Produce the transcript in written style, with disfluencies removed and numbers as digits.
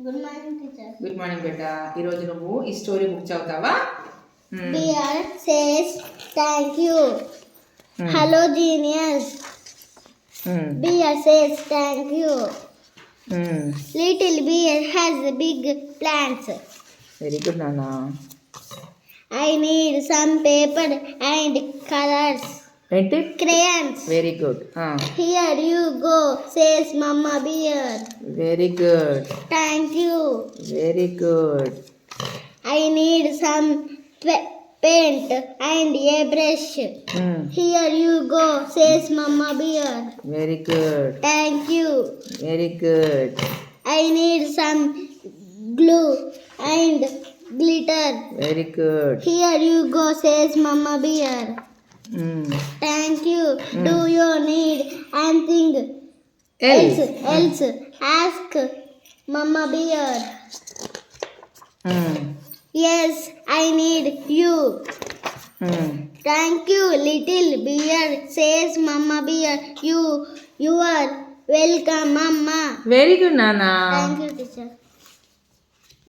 Good morning teacher. Good morning బేటా. ఈరోజు నువ్వు ఈ స్టోరీ బుక్ చదువుతావా? Bear says thank you. Hello genius. Bear says thank you. Little bear has big plans. Very good, Nana. I need some paper and colors. Crayons. Very good. Here you go, says Mama Bear. Very good. Thank you. Very good. I need some paint and a brush. Here you go, says Mama Bear. Very good. Thank you. Very good. I need some glue and glitter. Very good. Here you go, says Mama Bear. Thank you. Do you need anything else? Ask Mama Bear. Yes, I need you. Thank you, little bear, says Mama Bear. You are welcome, Mama. Very good, Nana. Thank you, teacher.